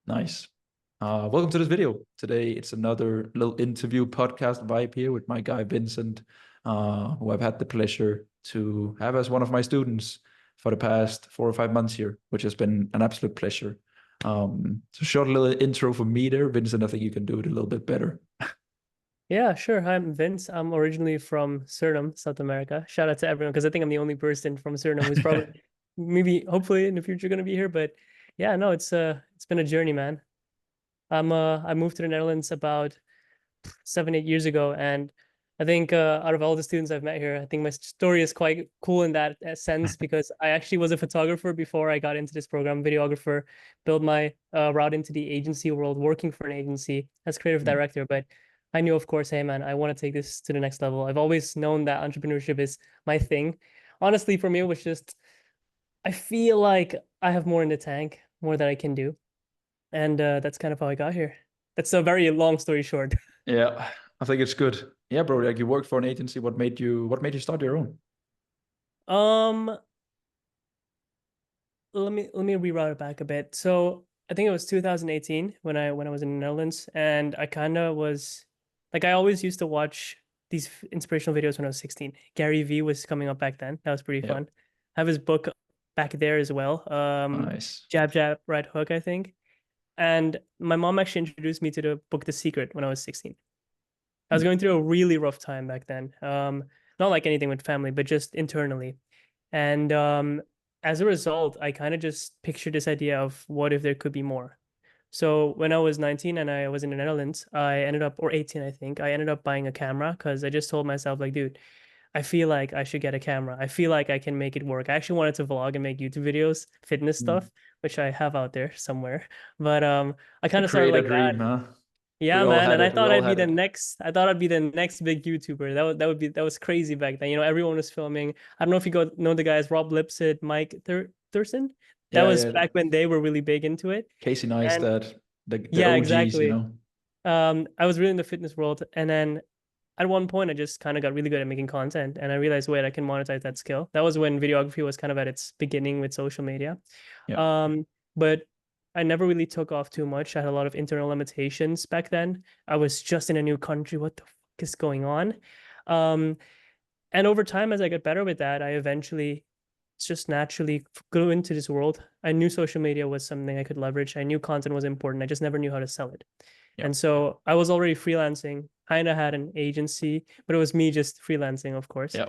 Nice. Welcome to this video. Today it's another little interview podcast vibe here with my guy Vincent, who I've had the pleasure to have as one of my students for the past 4 or 5 months here, which has been an absolute pleasure. So short little intro for me there, Vincent. I think you can do it a little bit better. Yeah, sure. Hi, I'm Vince. I'm originally from Suriname, South America. Shout out to everyone because I think I'm the only person from Suriname who's probably maybe hopefully in the future going to be here. But yeah, no, it's been a journey, man. I moved to the Netherlands about 7, 8 years ago, and I think out of all the students I've met here, I think my story is quite cool in that sense because I actually was a photographer before I got into this program, videographer, built my route into the agency world, working for an agency as creative director. But I knew, of course, hey man, I want to take this to the next level. I've always known that entrepreneurship is my thing. Honestly, for me, it was just I feel like I have more in the tank, more that I can do, and that's kind of how I got here. That's a very long story short. Yeah, I think it's good. Yeah, bro. Like you worked for an agency. What made you start your own? Um, let me reroute it back a bit. So I think it was 2018 when I was in the Netherlands, and I kind of was like I always used to watch these inspirational videos when I was 16. Gary V was coming up back then. That was pretty Yeah, fun. I have his book back there as well. nice. Jab Jab Right Hook, I think. And my mom actually introduced me to the book The Secret when I was 16. I was going through a really rough time back then. Not like anything with family, but just internally. And as a result, I kind of just pictured this idea of what if there could be more. So when I was 19 and I was in the Netherlands, I ended up, or 18, I think, I ended up buying a camera because I just told myself, like, dude, I feel like I should get a camera. I feel like I can make it work. I actually wanted to vlog and make YouTube videos, fitness Mm. stuff, which I have out there somewhere. But I The kind of started creator like that. dream, huh? We Yeah, all man. had And I it. We thought all I'd be had the it. next, I thought I'd be the next big YouTuber. That was crazy back then. Everyone was filming. I don't know if know the guys, Rob Lipsett, Mike Thurston. That Yeah, was yeah. back when they were really big into it. Casey And Neistat, the yeah, OGs, you exactly. know. I was really in the fitness world. And then at one point, I just kind of got really good at making content. And I realized, wait, I can monetize that skill. That was when videography was kind of at its beginning with social media. Yeah. But I never really took off too much. I had a lot of internal limitations back then. I was just in a new country. What the fuck is going on? Um, and over time, as I got better with that, I eventually just naturally grew into this world. I knew social media was something I could leverage. I knew content was important. I just never knew how to sell it. Yeah. And so I was already freelancing, kind of had an agency, but it was me just freelancing, of course. Yeah.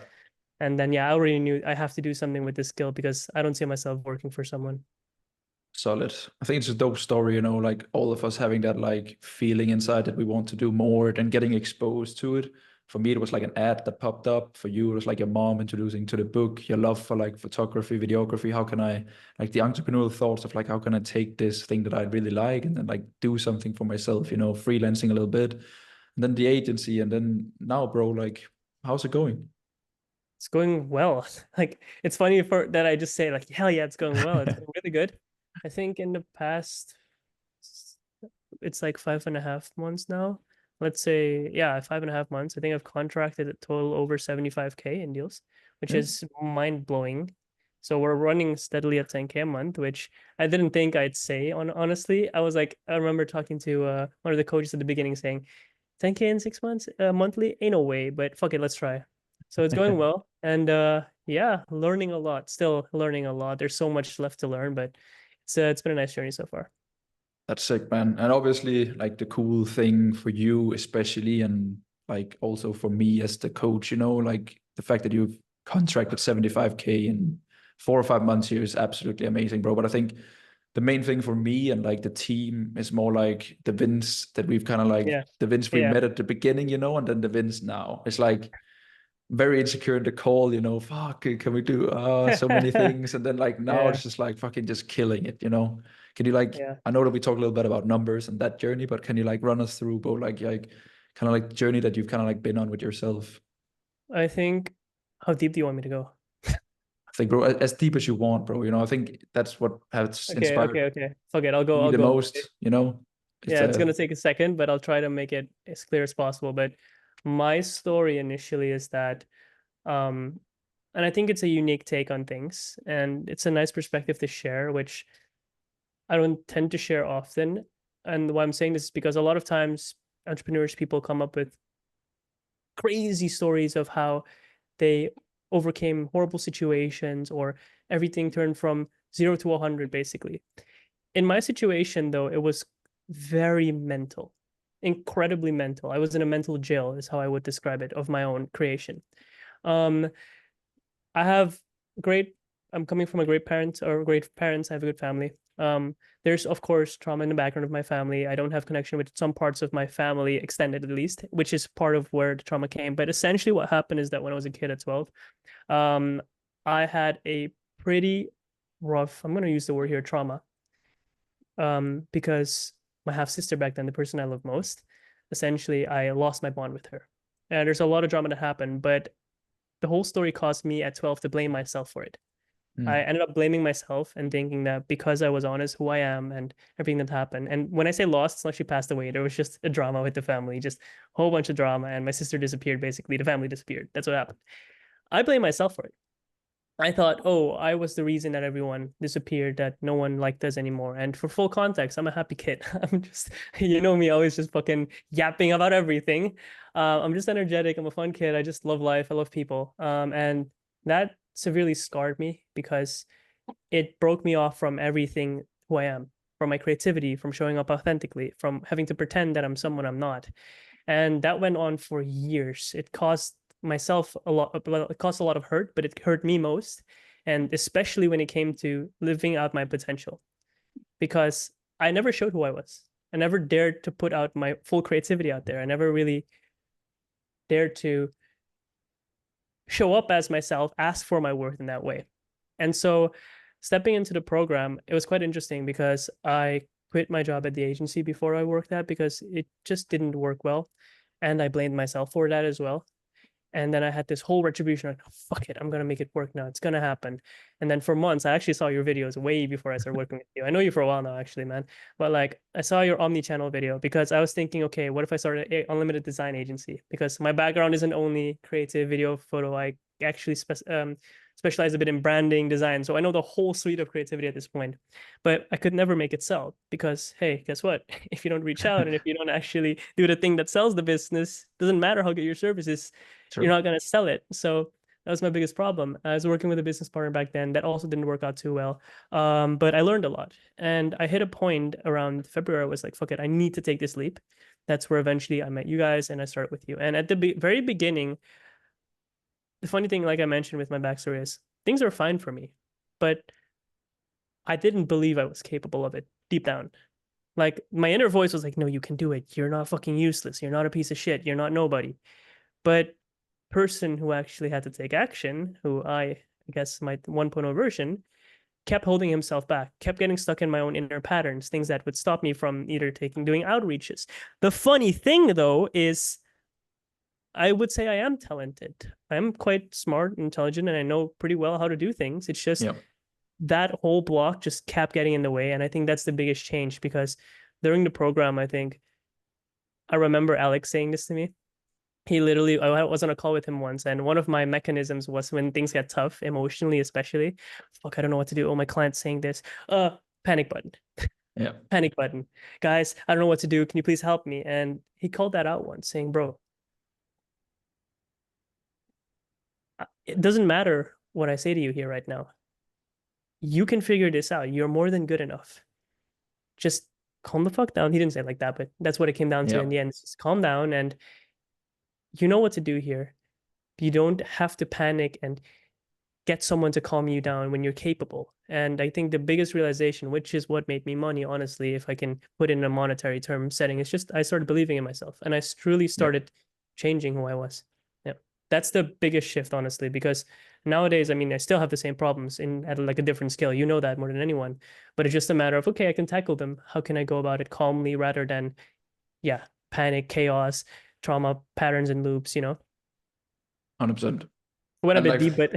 And then, yeah, I already knew I have to do something with this skill because I don't see myself working for someone. Solid. I think it's a dope story, like all of us having that like feeling inside that we want to do more and getting exposed to it. For me, it was like an ad that popped up. For you, it was like your mom introducing to the book, your love for like photography, videography. How can I like the entrepreneurial thoughts of like how can I take this thing that I really like and then like do something for myself, freelancing a little bit. And then the agency, and then now, bro, like how's it going? It's going well. Like it's funny for that I just say like hell yeah, it's going well. It's going really good. I think in the past it's like 5.5 months now. Let's say yeah, 5.5 months. I think I've contracted a total over 75K in deals, which Yeah. is mind blowing. So we're running steadily at 10K a month, which I didn't think I'd say honestly. I was like, I remember talking to one of the coaches at the beginning saying 10K in 6 months, monthly, ain't no way, but fuck it, let's try. So it's going well. And yeah, learning a lot, still learning a lot. There's so much left to learn, but it's been a nice journey so far. That's sick, man. And obviously, like the cool thing for you, especially, and like also for me as the coach, like the fact that you've contracted 75K in 4 or 5 months here is absolutely amazing, bro. But I think the main thing for me and like the team is more like the Vince that we've kind of like Yeah. the Vince we Yeah. met at the beginning, and then the Vince now. It's like very insecure in the call, fuck, can we do so many things? And then like now Yeah. it's just like fucking just killing it. Can you like, Yeah. I know that we talked a little bit about numbers and that journey, but can you like run us through both like kind of like the journey that you've kind of like been on with yourself? I think, how deep do you want me to go? I think, bro, as deep as you want, bro. I think that's what has Okay, inspired okay, okay. Fuck it. me I'll the go. most. It's Yeah, it's gonna take a second, but I'll try to make it as clear as possible. But my story initially is that, um, and I think it's a unique take on things, and it's a nice perspective to share, which I don't tend to share often. And why I'm saying this is because a lot of times entrepreneurs, people come up with crazy stories of how they overcame horrible situations or everything turned from 0 to 100, basically. In my situation, though, it was very mental, incredibly mental. I was in a mental jail, is how I would describe it, of my own creation. Um, I have great, I'm coming from a great parent or great parents. I have a good family. There's of course trauma in the background of my family. I don't have connection with some parts of my family, extended at least, which is part of where the trauma came. But essentially, what happened is that when I was a kid at 12, um, I had a pretty rough, I'm going to use the word here, trauma, because my half sister back then, the person I love most, essentially, I lost my bond with her. And there's a lot of drama that happened, but the whole story caused me at 12 to blame myself for it. I Mm. ended up blaming myself and thinking that because I was honest who I am and everything that happened. And when I say lost, it's not she passed away. There was just a drama with the family, just a whole bunch of drama. And my sister disappeared, basically. The family disappeared. That's what happened. I blame myself for it. I thought, oh, I was the reason that everyone disappeared, that no one liked us anymore. And for full context, I'm a happy kid. I'm just, you know me, always just fucking yapping about everything. I'm just energetic. I'm a fun kid. I just love life. I love people. And that severely scarred me because it broke me off from everything who I am, from my creativity, from showing up authentically, from having to pretend that I'm someone I'm not. And that went on for years. It caused myself a lot, well, it caused a lot of hurt, but it hurt me most. And especially when it came to living out my potential, because I never showed who I was. I never dared to put out my full creativity out there. I never really dared to show up as myself, ask for my worth in that way. And so stepping into the program, it was quite interesting because I quit my job at the agency before I worked at because it just didn't work well. And I blamed myself for that as well. And then I had this whole retribution like, fuck it, I'm gonna make it work now. It's gonna happen. And then for months, I actually saw your videos way before I started working with you. I know you for a while now, actually, man. But like I saw your omni-channel video because I was thinking, okay, what if I started an unlimited design agency? Because my background isn't only creative video, photo. I actually specialize a bit in branding, design. So I know the whole suite of creativity at this point. But I could never make it sell because, hey, guess what? If you don't reach out and if you don't actually do the thing that sells the business, doesn't matter how good your service is, you're True. not going to sell it. So that was my biggest problem. I was working with a business partner back then that also didn't work out too well. But I learned a lot. And I hit a point around February. I was like, fuck it, I need to take this leap. That's where eventually I met you guys and I started with you. And at the very beginning, the funny thing, like I mentioned with my backstory, is things are fine for me, but I didn't believe I was capable of it deep down. Like my inner voice was like, no, you can do it. You're not fucking useless. You're not a piece of shit. You're not nobody. But person who actually had to take action, who I guess my 1.0 version, kept holding himself back, kept getting stuck in my own inner patterns, things that would stop me from either doing outreaches. The funny thing though is I would say I am talented. I'm quite smart, intelligent, and I know pretty well how to do things. It's just Yeah. that whole block just kept getting in the way. And I think that's the biggest change because during the program, I think I remember Alex saying this to me. He literally, I was on a call with him once, and one of my mechanisms was when things get tough, emotionally, especially. Fuck, I don't know what to do. Oh, my client's saying this. Panic button, Yeah. panic button. Guys, I don't know what to do. Can you please help me? And he called that out once, saying, bro, it doesn't matter what I say to you here right now. You can figure this out. You're more than good enough. Just calm the fuck down. He didn't say it like that, but that's what it came down to Yeah. in the end. Just calm down and you know what to do here. You don't have to panic and get someone to calm you down when you're capable. And I think the biggest realization, which is what made me money, honestly, if I can put it in a monetary term setting, it's just I started believing in myself and I truly Yeah. started changing who I was. Yeah. That's the biggest shift, honestly, because nowadays, I mean, I still have the same problems in at like a different scale. You know that more than anyone. But it's just a matter of, okay, I can tackle them. How can I go about it calmly rather than, yeah, panic, chaos, trauma, patterns and loops, 100%. Went a And bit like, deep, but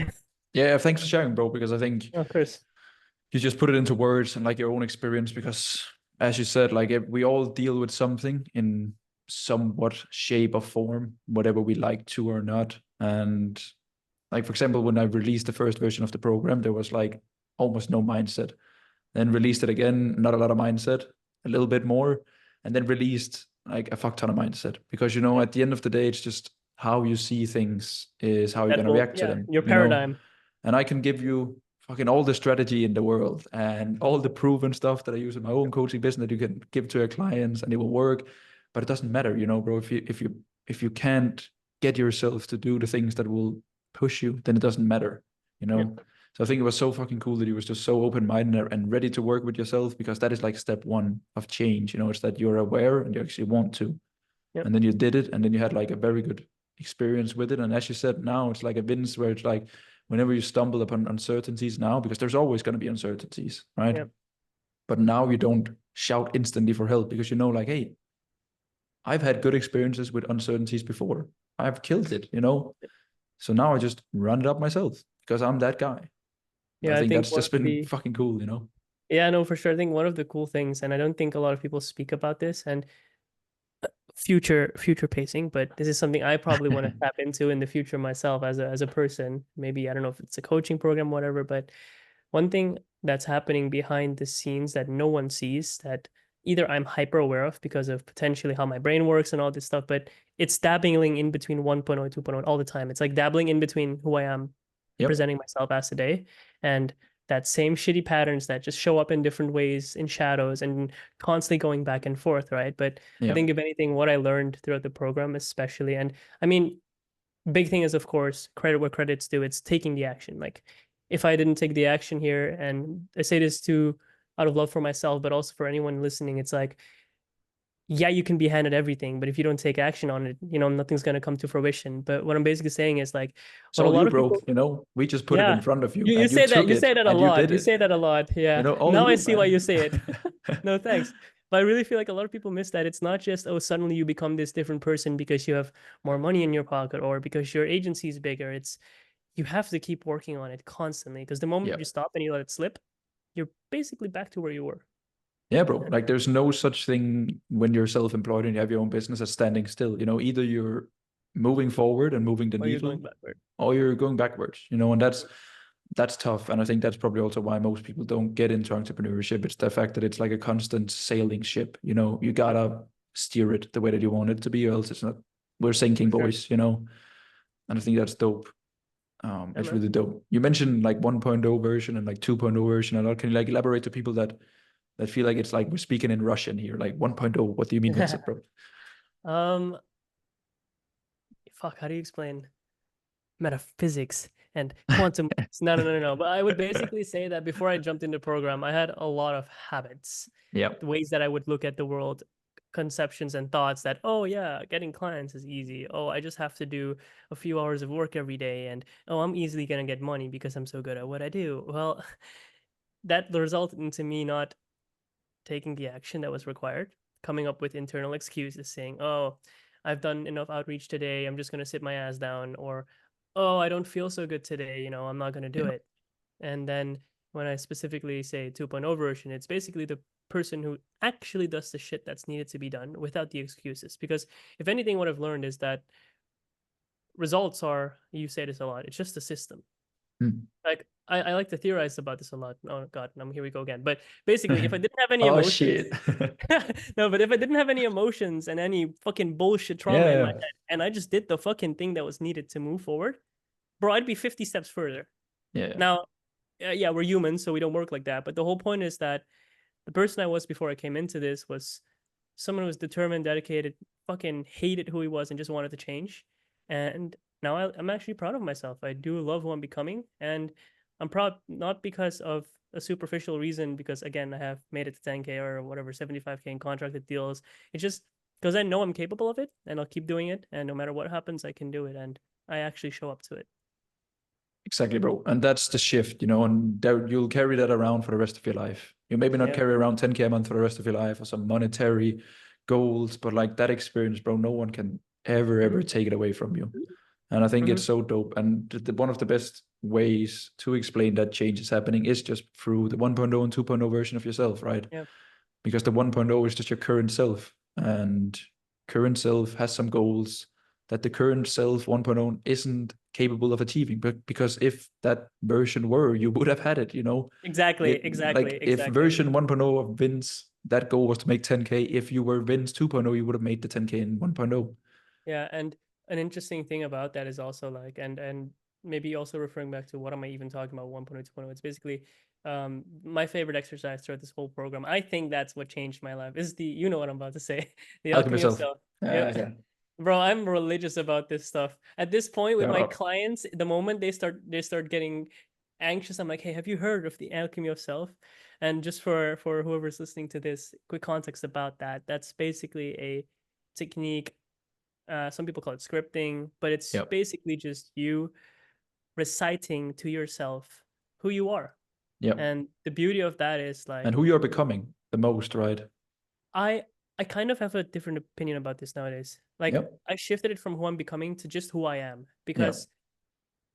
yeah, thanks for sharing, bro, because I think of course. you just put it into words and like your own experience because as you said, like we all deal with something in somewhat shape or form, whatever we like to or not. And like, for example, when I released the first version of the program, there was like almost no mindset. then released it again, not a lot of mindset, a little bit more, and then released like a fuck ton of mindset. Because you know, Yeah. at the end of the day, it's just how you see things is how you're That gonna will, react to yeah, them, your you know. paradigm. And I can give you fucking all the strategy in the world and all the proven stuff that I use in my own coaching business that you can give to your clients and it will work. But it doesn't matter, you know, bro. If you can't get yourself to do the things that will push you, then it doesn't matter, you Yeah. know. So I think it was so fucking cool that he was just so open-minded and ready to work with yourself, because that is like step one of change, you know. It's that you're aware and you actually want to, Yeah. and then you did it, and then you had like a very good experience with it. And as you said, now it's like a Vince where it's like whenever you stumble upon uncertainties now, because there's always going to be uncertainties, right? Yeah. But now you don't shout instantly for help, because you know, like, hey, I've had good experiences with uncertainties before. I've killed it, you know. So now I just run it up myself because I'm that guy. I Yeah, I think think that's one just of been the fucking cool, you know. yeah, no, for sure. I think one of the cool things, and I don't think a lot of people speak about this, and future pacing, but this is something I probably want to tap into in the future myself as a person. Maybe I don't know if it's a coaching program, whatever, but one thing that's happening behind the scenes that no one sees, that either I'm hyper aware of because of potentially how my brain works and all this stuff, but it's dabbling in between 1.0 and 2.0 all the time. It's like dabbling in between who I am Yep. presenting myself as today and that same shitty patterns that just show up in different ways in shadows and constantly going back and forth, right? But I Yeah. think if anything, what I learned throughout the program, especially, and I mean, big thing is, of course, credit where credit's due. It's taking the action. Like, if I didn't take the action here, and I say this to out of love for myself, but also for anyone listening, it's like, yeah, you can be handed everything, but if you don't take action on it, nothing's going to come to fruition. But what I'm basically saying is like, what a So lot you, of bro, people, you know, we just put it in yeah, front of you you and you say that, took you it say that a and you lot. did You it. say that a lot. You Yeah. know, all Now I you, see why man. you say it. No, thanks. But I really feel like a lot of people miss that. It's not just, oh, suddenly you become this different person because you have more money in your pocket or because your agency is bigger. It's you have to keep working on it constantly because the moment Yeah. you stop and you let it slip, you're basically back to where you were. Yeah, bro. Like there's no such thing when you're self-employed and you have your own business as standing still. You know, either you're moving forward and moving the Or you're needle, going backward. or you're going backwards. You know, and that's tough. And I think that's probably also why most people don't get into entrepreneurship. It's the fact that it's like a constant sailing ship. You know, you gotta steer it the way that you want it to be, or else it's not. We're sinking, For sure. boys. You know, and I think that's dope. Yeah, It's man. really dope. You mentioned like 1.0 version and like 2.0 version a lot. Can you like elaborate to people that feel like it's like we're speaking in Russian here, like 1.0? What do you mean, Vincent, bro? um, Fuck, how do you explain metaphysics and quantum? No, no, no, no, no. But I would basically say that before I jumped into program, I had a lot of habits, Yeah, the ways that I would look at the world, conceptions and thoughts that, oh yeah, getting clients is easy. Oh, I just have to do a few hours of work every day, and oh, I'm easily gonna get money because I'm so good at what I do. Well, that resulted into me not taking the action that was required, coming up with internal excuses saying, oh, I've done enough outreach today. I'm just going to sit my ass down. Or, oh, I don't feel so good today. I'm not going to do yeah. it. And then when I specifically say 2.0 version, it's basically the person who actually does the shit that's needed to be done without the excuses. Because if anything, what I've learned is that results are, you say this a lot, it's just a system. Hmm. Like I like to theorize about this a lot. Oh God, here we go again. But basically, if I didn't have any Oh emotions, shit. no, but if I didn't have any emotions and any fucking bullshit trauma in my Yeah, head, and I just did the fucking thing that was needed to move forward, bro, I'd be 50 steps further. yeah, Now, yeah, we're humans, so we don't work like that. But the whole point is that the person I was before I came into this was someone who was determined, dedicated, fucking hated who he was and just wanted to change. And now I'm actually proud of myself. I do love who I'm becoming, and I'm proud not because of a superficial reason, because again, I have made it to 10K or whatever, 75K in contracted deals. It's just because I know I'm capable of it, and I'll keep doing it. And no matter what happens, I can do it, and I actually show up to it. exactly, bro. And that's the shift, you know, and there, you'll carry that around for the rest of your life. You maybe not Yeah. carry around 10K a month for the rest of your life or some monetary goals, but like that experience, bro, no one can ever Mm-hmm. take it away from you. And I think Mm-hmm. it's so dope. And one of the best ways to explain that change is happening is just through the 1.0 and 2.0 version of yourself, right? Yeah. Because the 1.0 is just your current self. And current self has some goals that the current self 1.0 isn't capable of achieving. But because if that version were, you would have had it, you know. Exactly, It exactly, like if exactly. version 1.0 of Vince, that goal was to make 10K. If you were Vince 2.0, you would have made the 10K in 1.0. Yeah, and an interesting thing about that is also like, and maybe also referring back to what am I even talking about 1.0, 2.0. It's basically my favorite exercise throughout this whole program. I think that's what changed my life. Is the you know what I'm about to say, the Alchemy alchemy of yourself. self. Yep. Yeah. Bro, I'm religious about this stuff. At this point with Shut my up. clients, the moment they start getting anxious, I'm like, "Hey, have you heard of the alchemy of self?" And just for whoever's listening to this, quick context about that. That's basically a technique, some people call it scripting, but it's Yep. basically just you reciting to yourself who you are. Yep. And the beauty of that is And like who you're becoming the most, right? I I kind of have a different opinion about this nowadays. Like Yep. I shifted it from who I'm becoming to just who I am, Yep. because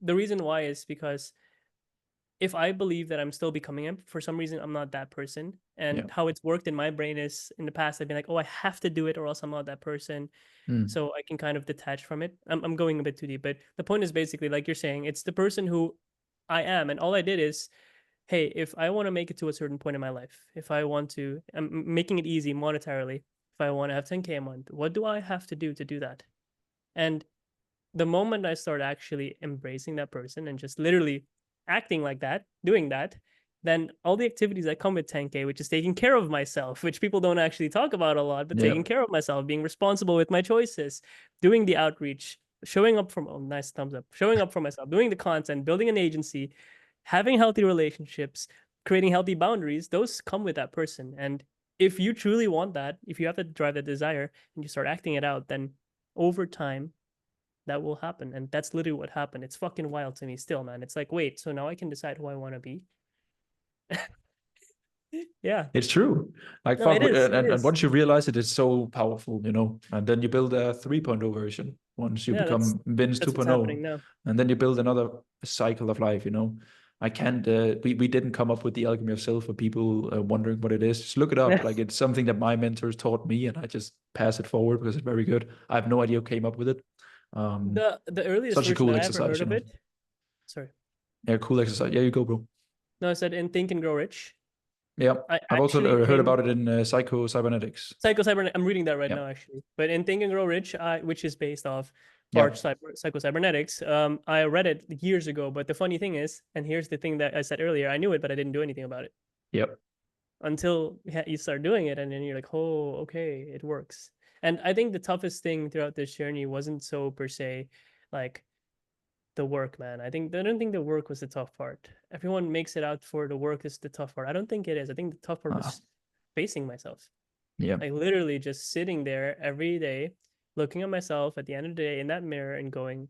the reason why is because if I believe that I'm still becoming him, for some reason I'm not that person. And Yep. how it's worked in my brain is in the past I've been like, oh, I have to do it or else I'm not that person. Mm. So I can kind of detach from it. I'm going a bit too deep, but the point is basically like you're saying, it's the person who I am, and all I did is, hey, if I want to make it to a certain point in my life, if I want to, I'm making it easy monetarily. If I want to have 10K a month, what do I have to do that? And the moment I start actually embracing that person and just literally acting like that, doing that, then all the activities that come with 10K, which is taking care of myself, which people don't actually talk about a lot, but taking Yep. care of myself, being responsible with my choices, doing the outreach, showing up from, oh, nice thumbs up, showing up for myself, doing the content, building an agency, having healthy relationships, creating healthy boundaries, those come with that person. And if you truly want that, if you have to drive that desire and you start acting it out, then over time, that will happen. And that's literally what happened. It's fucking wild to me still, man. It's like, wait, so now I can decide who I want to be? Yeah. It's true. Like No, fuck, it is. It and is. once you realize it, it's so powerful, you know. And then you build a 3.0 version once you Yeah, become Vince that's what's 2.0, happening now. and then you build another cycle of life, you know. I can't. We didn't come up with the alchemy of self for people wondering what it is. Just look it up. Like it's something that my mentors taught me, and I just pass it forward because it's very good. I have no idea who came up with it. The earliest Such a version cool that I ever exercise, heard you of know. it. Sorry. Yeah, cool exercise. Yeah, you go, bro. No, I said in Think and Grow Rich. Yeah, I I've also actually heard came about it in Psycho Cybernetics. Psycho Cybernet. I'm reading that right Yeah, now, actually. But in Think and Grow Rich, which is based off yeah, Psycho Cybernetics, I read it years ago. But the funny thing is, and here's the thing that I said earlier, I knew it, but I didn't do anything about it yep, until you start doing it, and then you're like, oh, okay, it works. And I think the toughest thing throughout this journey wasn't so per se like the work, man. I don't think the work was the tough part. Everyone makes it out for the work is the tough part. I don't think it is. I think the tough part ah, was facing myself. yeah, Like literally just sitting there every day, looking at myself at the end of the day in that mirror and going,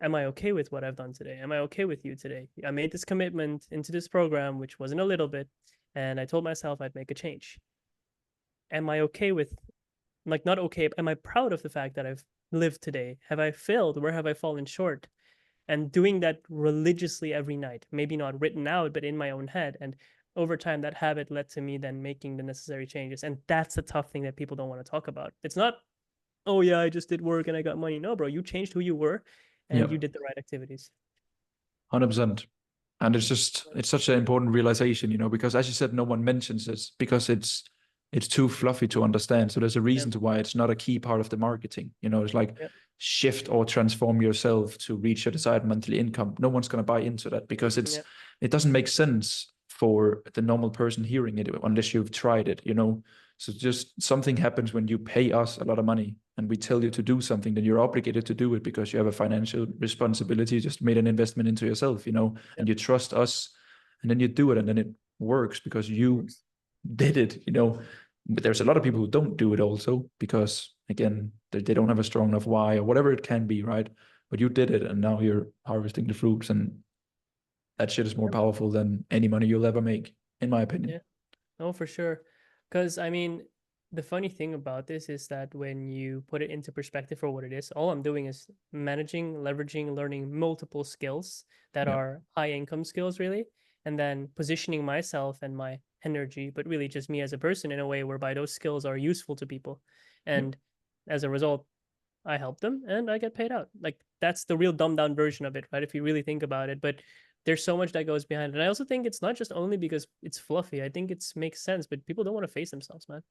am I okay with what I've done today? Am I okay with you today? I made this commitment into this program, which wasn't a little bit, and I told myself I'd make a change. Am I okay with, like, not okay, am I proud of the fact that I've lived today? Have I failed? Where have I fallen short? And doing that religiously every night, maybe not written out, but in my own head. And over time, that habit led to me then making the necessary changes. And that's the tough thing that people don't want to talk about. It's not, oh, yeah, I just did work and I got money. No, bro, you changed who you were and you yep, did the right activities. 100%. And it's such an important realization, you know, because as you said, no one mentions this because it's too fluffy to understand. So there's a Yeah. reason to why it's not a key part of the marketing. You know, it's like Yeah. shift or transform yourself to reach your desired monthly income. No one's going to buy into that because Yeah. it doesn't make sense for the normal person hearing it unless you've tried it, you know. So just something happens when you pay us a lot of money and we tell you to do something, then you're obligated to do it because you have a financial responsibility. You just made an investment into yourself, you know, Yeah. and you trust us, and then you do it, and then it works because It you works. did it, you know. But there's a lot of people who don't do it also because again they don't have a strong enough why or whatever it can be, right? But you did it, and now you're harvesting the fruits, and that shit is more Yeah. powerful than any money you'll ever make, in my opinion. Yeah. No, for sure. Because I mean, the funny thing about this is that when you put it into perspective for what it is, all I'm doing is managing, leveraging, learning multiple skills that Yeah, are high income skills, really, and then positioning myself and my energy, but really just me as a person in a way whereby those skills are useful to people. yeah, And as a result, I help them and I get paid out. Like that's the real dumbed down version of it, right? If you really think about it. But there's so much that goes behind it. And I also think it's not just only because it's fluffy. I think it makes sense, but people don't want to face themselves, man.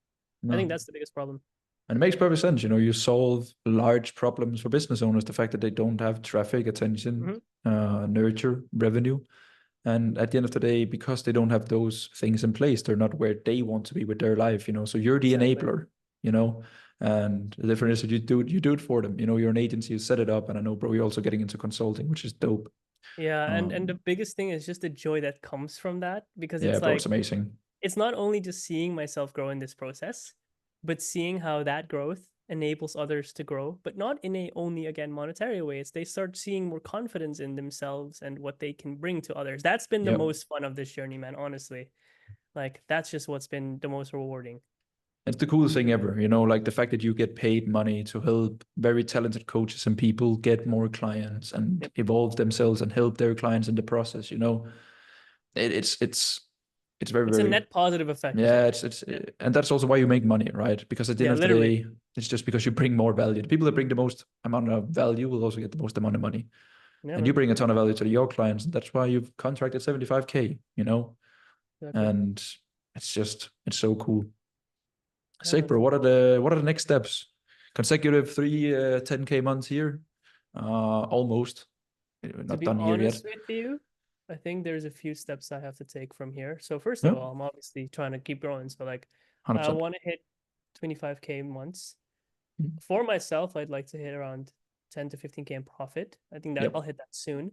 I think No. that's the biggest problem. And it makes perfect sense. You know, you solve large problems for business owners, the fact that they don't have traffic, attention, Hmm. nurture, revenue. And at the end of the day, because they don't have those things in place, they're not where they want to be with their life, you know. So you're the Exactly. enabler, you know. And the difference is that you do it for them. You know, you're an agency, you set it up. And I know, bro, you're also getting into consulting, which is dope. Yeah, and the Um, biggest thing is just the joy that comes from that, because yeah, it's bro, it's like amazing. it's not only just seeing myself grow in this process, but seeing how that growth enables others to grow, but not in a only again monetary way. It's they start seeing more confidence in themselves and what they can bring to others. That's been the Yep. most fun of this journey, man, honestly. Like that's just what's been the most rewarding. It's the coolest thing ever, you know, like the fact that you get paid money to help very talented coaches and people get more clients and Yep. evolve themselves and help their clients in the process, you know. It's very, It's a very, net positive effect as yeah, well. it's Yeah. and that's also why you make money, right? Because at the end Yeah, of the literally. day, it's just because you bring more value. The people that bring the most amount of value will also get the most amount of money. Yeah, And you man. bring a ton of value to your clients. And that's why you've contracted 75K, you know? Exactly. And it's so cool. Yeah, Sick, man. bro. What are the next steps? Consecutive three 10K months here. Almost. To Not be done here yet. honest with you, I think there's a few steps I have to take from here. So first of Yeah, all, I'm obviously trying to keep growing. So like I 100%. want to hit 25K months. For myself, I'd like to hit around 10 to 15K in profit. I think that I'll Yep. hit that soon.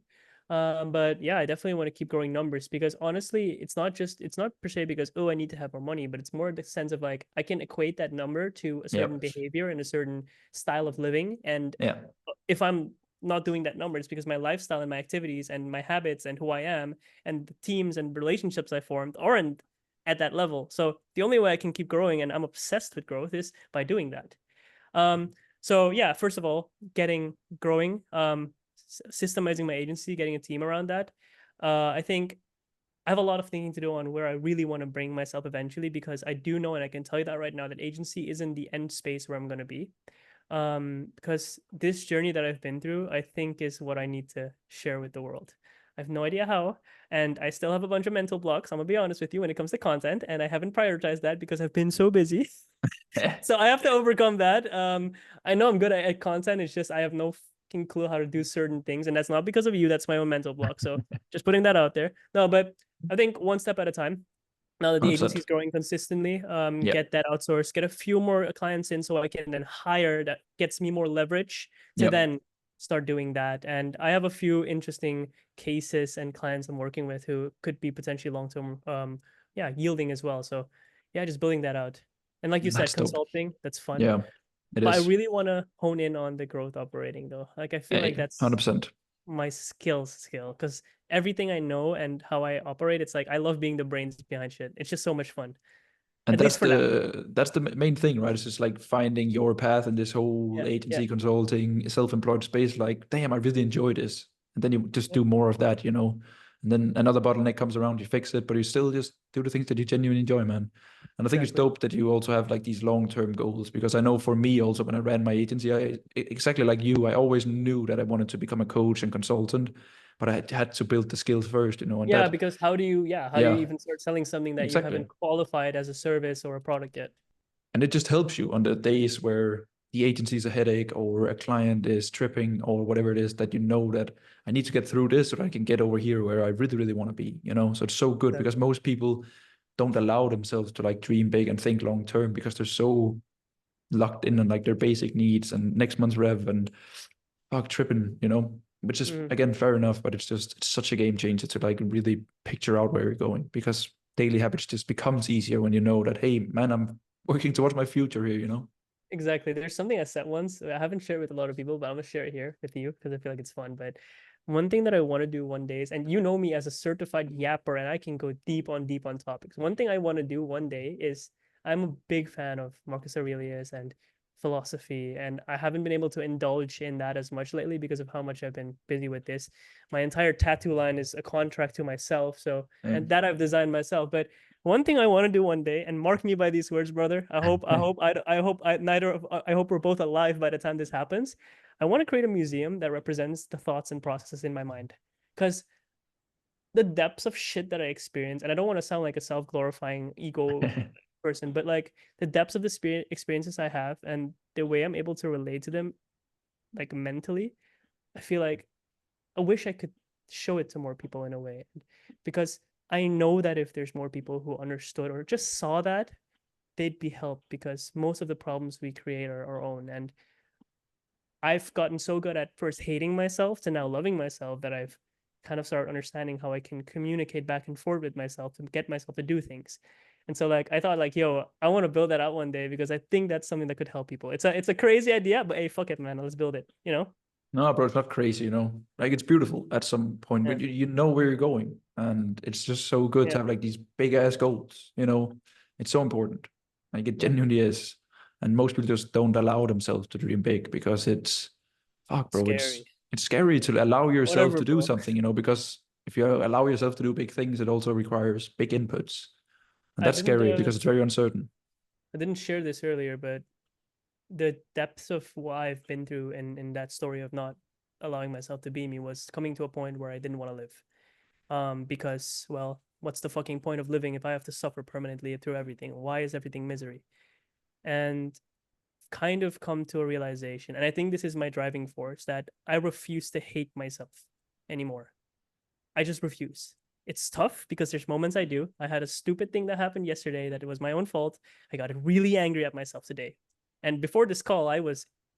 But yeah, I definitely want to keep growing numbers, because honestly, it's not per se because, oh, I need to have more money, but it's more the sense of like I can equate that number to a certain Yep. behavior and a certain style of living. And Yeah. if I'm not doing that number, it's because my lifestyle and my activities and my habits and who I am and the teams and relationships I formed aren't at that level. So the only way I can keep growing, and I'm obsessed with growth, is by doing that. Um, so yeah, first of all, growing, systemizing my agency, getting a team around that. I think I have a lot of thinking to do on where I really want to bring myself eventually, because I do know, and I can tell you that right now, that agency isn't the end space where I'm going to be. Because this journey that I've been through, I think is what I need to share with the world. I have no idea how, and I still have a bunch of mental blocks. I'm gonna be honest with you when it comes to content, and I haven't prioritized that because I've been so busy. So I have to overcome that. I know I'm good at content. It's just I have no fucking clue how to do certain things, and that's not because of you. That's my own mental block. So just putting that out there. No, but I think one step at a time. Now that the agency 100%. is growing consistently, Yeah. get that outsourced, get a few more clients in, so I can then hire. That gets me more leverage to Yep. then start doing that. And I have a few interesting cases and clients I'm working with who could be potentially long term, yeah, yielding as well. So yeah, just building that out. And like you said, That's dope. consulting, that's fun. Yeah, it But I is. really want to hone in on the growth operating though. Like I feel like Hey, that's 100%. my skill, because everything I know and how I operate, it's like I love being the brains behind shit. It's just so much fun, And at least for now. that's the main thing, right? It's just like finding your path in this whole Yeah, yeah, agency consulting, self-employed space. Like, damn, I really enjoy this. And then you just yeah, do more of that, you know. And then another bottleneck comes around, you fix it, but you still just do the things that you genuinely enjoy, man. And I think it's exactly. dope that you also have like these long-term goals, because I know for me also when I ran my agency, exactly like you, I always knew that I wanted to become a coach and consultant, but I had to build the skills first, you know. And Yeah, that, because how do you, yeah, how do you yeah, even start selling something that you exactly. haven't qualified as a service or a product yet? And it just helps you on the days where the agency is a headache or a client is tripping or whatever it is, that you know that I need to get through this so that I can get over here where I really, really want to be, you know? So it's so good because Exactly. most people don't allow themselves to like dream big and think long term because they're so locked in on like their basic needs and next month's rev and fuck tripping, you know? Which is Mm, again fair enough, but it's such a game changer to like really picture out where you're going, because daily habits just becomes easier when you know that, hey man, I'm working towards my future here, you know? exactly. There's something I said once. I haven't shared with a lot of people, but I'm gonna share it here with you because I feel like it's fun. But one thing that I want to do one day is, and you know me as a certified yapper, and I can go deep on topics. One thing I want to do one day is, I'm a big fan of Marcus Aurelius and philosophy, and I haven't been able to indulge in that as much lately because of how much I've been busy with this. My entire tattoo line is a contract to myself, so, Yeah. and that I've designed myself. But one thing I want to do one day, and mark me by these words, brother. I hope we're both alive by the time this happens. I want to create a museum that represents the thoughts and processes in my mind, because the depths of shit that I experience, and I don't want to sound like a self-glorifying ego person, but like the depths of the experiences I have and the way I'm able to relate to them, like mentally, I feel like I wish I could show it to more people in a way, because I know that if there's more people who understood or just saw that, they'd be helped, because most of the problems we create are our own. And I've gotten so good at first hating myself to now loving myself that I've kind of started understanding how I can communicate back and forth with myself to get myself to do things. And so like I thought like, yo, I want to build that out one day because I think that's something that could help people. It's a crazy idea, but hey, fuck it, man. Let's build it, you know? No, bro, it's not crazy, you know. Like it's beautiful at some point, Yeah. but you know where you're going, and it's just so good to Yeah. have like these big ass goals. You know, it's so important. Like it Yeah. genuinely is, and most people just don't allow themselves to dream big because it's fuck, bro. Scary. It's scary to allow yourself Whatever, to do bro. something, you know, because if you allow yourself to do big things, it also requires big inputs, and I that's didn't scary uh because it's very uncertain. I didn't share this earlier, but the depths of what I've been through in that story of not allowing myself to be me was coming to a point where I didn't want to live. Because, well, what's the fucking point of living if I have to suffer permanently through everything? Why is everything misery? And kind of come to a realization, and I think this is my driving force, that I refuse to hate myself anymore. I just refuse. It's tough because there's moments I do. I had a stupid thing that happened yesterday that it was my own fault. I got really angry at myself today. And before this call,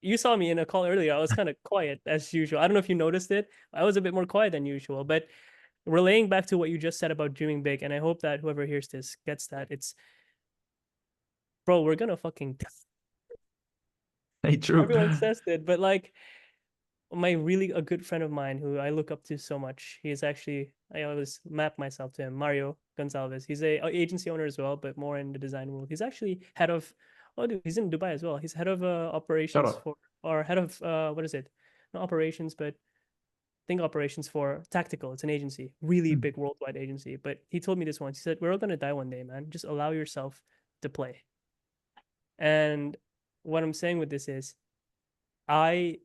you saw me in a call earlier. I was kind of quiet as usual. I don't know if you noticed it. I was a bit more quiet than usual, but relaying back to what you just said about dreaming big, and I hope that whoever hears this gets that. It's, bro, we're gonna fucking Hey, true. everyone says it, but like my really a good friend of mine who I look up to so much. He's actually I always map myself to him, Mario Gonzalez. He's a agency owner as well, but more in the design world. He's actually head of oh dude, he's in Dubai as well. He's head of Shut operations up. for or head of what is it? Not operations, but I think operations for Tactical. It's an agency, really Hmm. big worldwide agency. But he told me this once. He said, "We're all gonna die one day, man. Just allow yourself to play." And what I'm saying with this is, I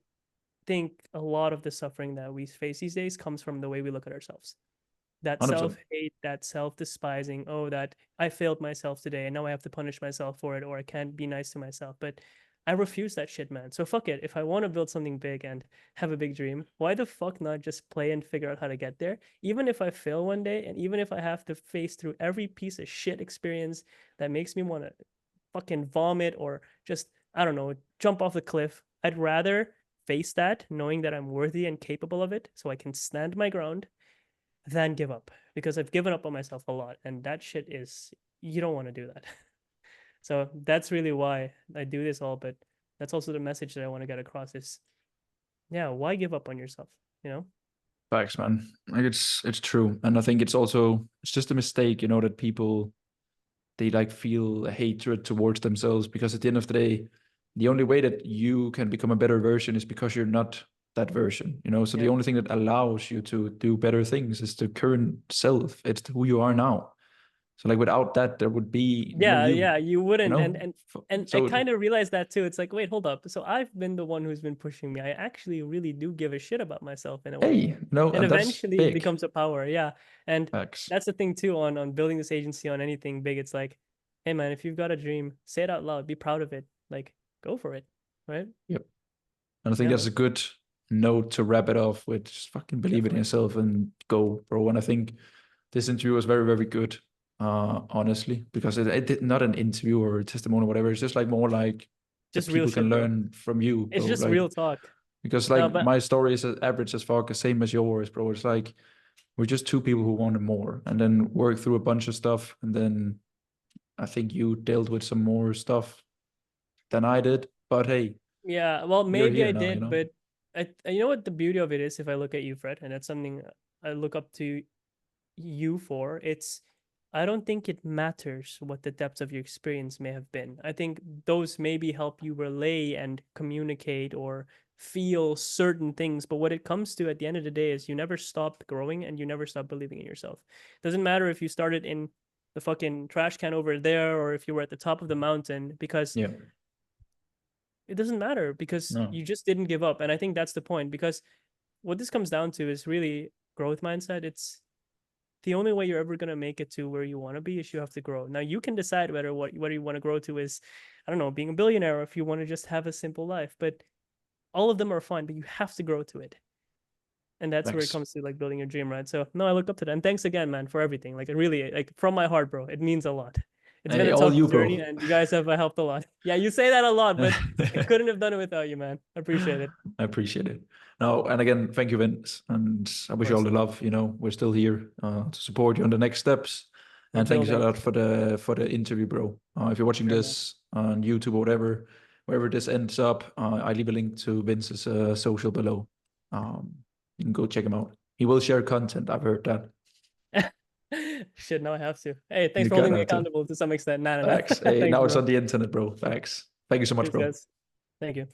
think a lot of the suffering that we face these days comes from the way we look at ourselves. That 100%. self-hate, that self-despising, oh, that I failed myself today and now I have to punish myself for it, or I can't be nice to myself. But I refuse that shit, man. So fuck it. If I want to build something big and have a big dream, why the fuck not just play and figure out how to get there? Even if I fail one day, and even if I have to face through every piece of shit experience that makes me want to fucking vomit or just, I don't know, jump off the cliff, I'd rather face that knowing that I'm worthy and capable of it so I can stand my ground than give up, because I've given up on myself a lot, and that shit is, you don't want to do that. So that's really why I do this all, but that's also the message that I want to get across is, yeah, why give up on yourself, you know? Facts, man. Like it's true, and I think it's just a mistake, you know, that people they like feel a hatred towards themselves because at the end of the day, the only way that you can become a better version is because you're not that version, you know. So the Yeah. only thing that allows you to do better things is the current self. It's who you are now. So like without that, there would be no Yeah, you, yeah, you you wouldn't, know. and I So kind of realized that too. It's like, wait, hold up. So I've been the one who's been pushing me. I actually really do give a shit about myself in a way. hey, no, And and that's eventually it big. becomes a power. Yeah. And Facts. that's the thing too on building this agency on anything big. It's like, hey man, if you've got a dream, say it out loud, be proud of it. Like, go for it. Right? Yep. And I think Yeah, that's man. a good note to wrap it off with. Just fucking believe it in Definitely. yourself and go, bro. And I think this interview was very, very good, honestly, because it did not an interview or a testimony or whatever. It's just like more like that Just real people can shit, bro. learn from you, It's bro. just Like, real talk. because No, like but my story is average as fuck, same as yours, bro. It's like we're just two people who wanted more and then work through a bunch of stuff. And then I think you dealt with some more stuff than I did. But hey, yeah, well, we are maybe here I now, you did, know? but you know what the beauty of it is if I look at you, Fred, and that's something I look up to you for. It's, I don't think it matters what the depths of your experience may have been. I think those maybe help you relay and communicate or feel certain things, but what it comes to at the end of the day is you never stop growing and you never stop believing in yourself. Doesn't matter if you started in the fucking trash can over there, or if you were at the top of the mountain, because Yeah. it doesn't matter, because No. you just didn't give up. And I think that's the point, because what this comes down to is really growth mindset. It's the only way you're ever going to make it to where you want to be is you have to grow. Now you can decide whether you want to grow to is, I don't know, being a billionaire, or if you want to just have a simple life. But all of them are fine, but you have to grow to it. And that's where it Thanks. comes to like building your dream, right? So no, I look up to that. And thanks again, man, for everything. Like, it really, like, from my heart, bro. It means a lot. It's been Hey, a all tough you, journey, bro. and you guys have helped a lot. Yeah, you say that a lot, but I couldn't have done it without you, man. I appreciate it. I appreciate it. No, and again, thank you, Vince. And I Of wish you all course. the love. We're still here to support you on the next steps. We're And thank you so building. lot for the interview, bro. If you're watching Sure, man. this on YouTube or whatever, wherever this ends up, I leave a link to Vince's social below. You can go check him out. He will share content. I've heard that. Shit, now I have to. Hey, thanks You for holding me gotta to. accountable to some extent. Nah, nah, Facts. nah. Hey, Thanks, now it's bro. on the internet, bro. Facts. Thank you so much, Cheers, bro. guys. Thank you.